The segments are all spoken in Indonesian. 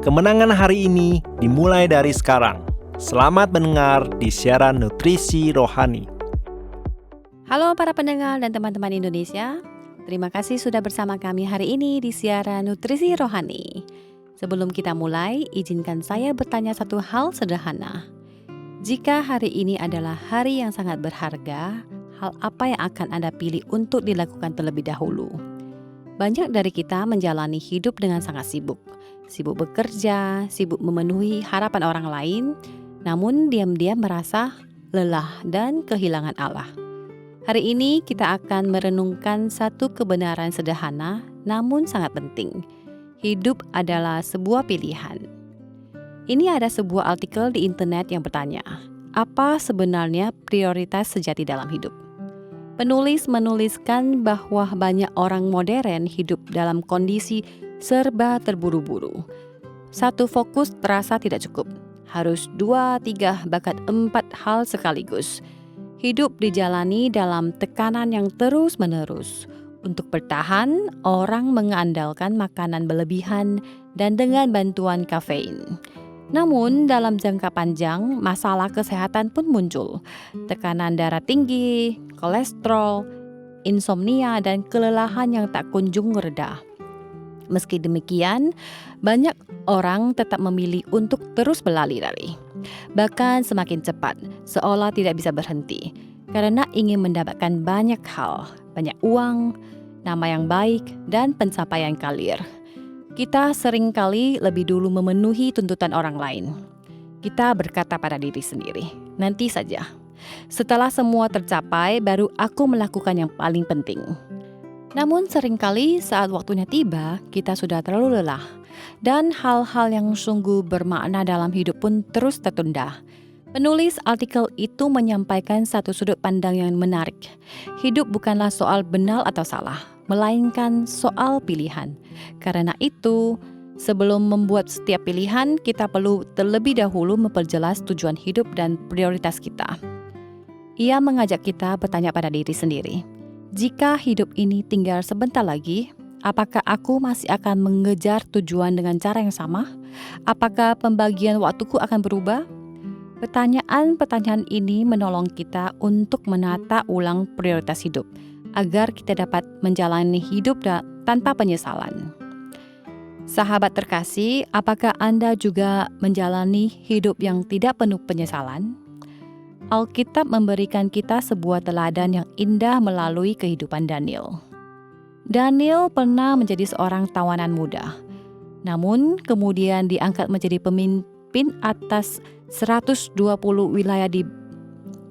Kemenangan hari ini dimulai dari sekarang. Selamat mendengar di siaran Nutrisi Rohani. Halo para pendengar dan teman-teman Indonesia. Terima kasih sudah bersama kami hari ini di siaran Nutrisi Rohani. Sebelum kita mulai, izinkan saya bertanya satu hal sederhana. Jika hari ini adalah hari yang sangat berharga, hal apa yang akan Anda pilih untuk dilakukan terlebih dahulu? Banyak dari kita menjalani hidup dengan sangat sibuk. Sibuk bekerja, sibuk memenuhi harapan orang lain, namun diam-diam merasa lelah dan kehilangan Allah. Hari ini kita akan merenungkan satu kebenaran sederhana namun sangat penting. Hidup adalah sebuah pilihan. Ini ada sebuah artikel di internet yang bertanya, apa sebenarnya prioritas sejati dalam hidup? Penulis menuliskan bahwa banyak orang modern hidup dalam kondisi serba terburu-buru. Satu fokus terasa tidak cukup. Harus 2, 3, bahkan 4 hal sekaligus. Hidup dijalani dalam tekanan yang terus-menerus. Untuk bertahan, orang mengandalkan makanan berlebihan dan dengan bantuan kafein. Namun, dalam jangka panjang, masalah kesehatan pun muncul. Tekanan darah tinggi, kolesterol, insomnia, dan kelelahan yang tak kunjung reda. Meski demikian, banyak orang tetap memilih untuk terus berlari-lari. Bahkan semakin cepat, seolah tidak bisa berhenti. Karena ingin mendapatkan banyak hal, banyak uang, nama yang baik, dan pencapaian karir. Kita seringkali lebih dulu memenuhi tuntutan orang lain. Kita berkata pada diri sendiri, nanti saja. Setelah semua tercapai, baru aku melakukan yang paling penting. Namun seringkali saat waktunya tiba, kita sudah terlalu lelah. Dan hal-hal yang sungguh bermakna dalam hidup pun terus tertunda. Penulis artikel itu menyampaikan satu sudut pandang yang menarik. Hidup bukanlah soal benar atau salah, melainkan soal pilihan. Karena itu, sebelum membuat setiap pilihan, kita perlu terlebih dahulu memperjelas tujuan hidup dan prioritas kita. Ia mengajak kita bertanya pada diri sendiri, jika hidup ini tinggal sebentar lagi, apakah aku masih akan mengejar tujuan dengan cara yang sama? Apakah pembagian waktuku akan berubah? Pertanyaan-pertanyaan ini menolong kita untuk menata ulang prioritas hidup, agar kita dapat menjalani hidup tanpa penyesalan. Sahabat terkasih, apakah Anda juga menjalani hidup yang tidak penuh penyesalan? Alkitab memberikan kita sebuah teladan yang indah melalui kehidupan Daniel. Daniel pernah menjadi seorang tawanan muda, namun kemudian diangkat menjadi pemimpin atas 120 wilayah di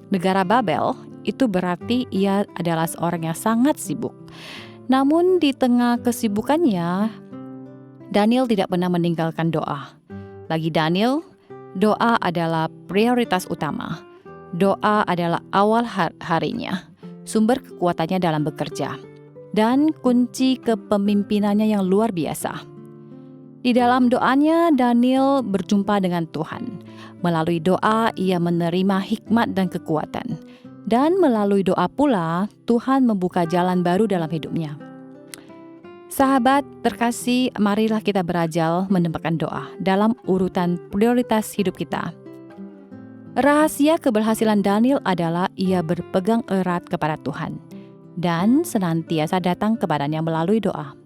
negara Babel. Itu berarti ia adalah seorang yang sangat sibuk. Namun di tengah kesibukannya, Daniel tidak pernah meninggalkan doa. Bagi Daniel, doa adalah prioritas utama. Doa adalah awal harinya, sumber kekuatannya dalam bekerja, dan kunci kepemimpinannya yang luar biasa. Di dalam doanya, Daniel berjumpa dengan Tuhan. Melalui doa, ia menerima hikmat dan kekuatan. Dan melalui doa pula, Tuhan membuka jalan baru dalam hidupnya. Sahabat terkasih, marilah kita berajal menempatkan doa dalam urutan prioritas hidup kita. Rahasia keberhasilan Daniel adalah ia berpegang erat kepada Tuhan dan senantiasa datang kepadanya melalui doa.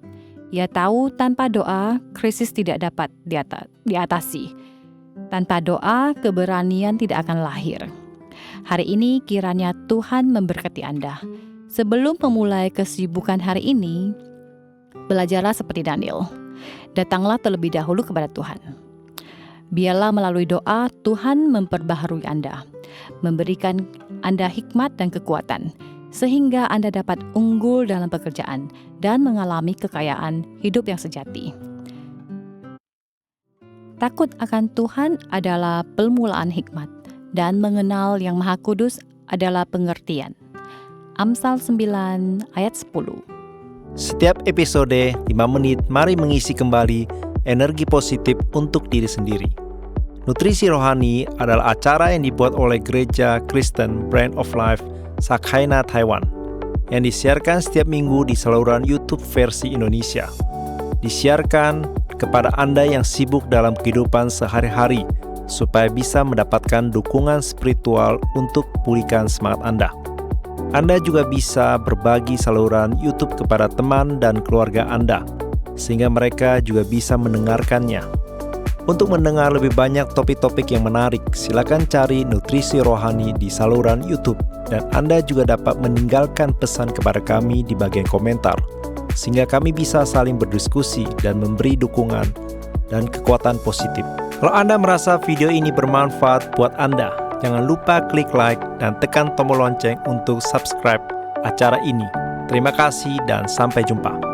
Ia tahu tanpa doa, krisis tidak dapat diatasi. Tanpa doa, keberanian tidak akan lahir. Hari ini kiranya Tuhan memberkati Anda. Sebelum memulai kesibukan hari ini, belajarlah seperti Daniel. Datanglah terlebih dahulu kepada Tuhan. Biarlah melalui doa Tuhan memperbaharui Anda, memberikan Anda hikmat dan kekuatan, sehingga Anda dapat unggul dalam pekerjaan dan mengalami kekayaan hidup yang sejati. Takut akan Tuhan adalah permulaan hikmat, dan mengenal Yang Maha Kudus adalah pengertian. Amsal 9 ayat 10. Setiap episode 5 menit, mari mengisi kembali energi positif untuk diri sendiri. Nutrisi Rohani adalah acara yang dibuat oleh Gereja Kristen Brand of Life Sakhaina Taiwan yang disiarkan setiap minggu di saluran YouTube versi Indonesia. Disiarkan kepada Anda yang sibuk dalam kehidupan sehari-hari, supaya bisa mendapatkan dukungan spiritual untuk pulihkan semangat Anda. Anda juga bisa berbagi saluran YouTube kepada teman dan keluarga Anda, sehingga mereka juga bisa mendengarkannya. Untuk mendengar lebih banyak topik-topik yang menarik, silakan cari Nutrisi Rohani di saluran YouTube, dan Anda juga dapat meninggalkan pesan kepada kami di bagian komentar, sehingga kami bisa saling berdiskusi dan memberi dukungan dan kekuatan positif. Kalau Anda merasa video ini bermanfaat buat Anda, jangan lupa klik like dan tekan tombol lonceng untuk subscribe acara ini. Terima kasih dan sampai jumpa.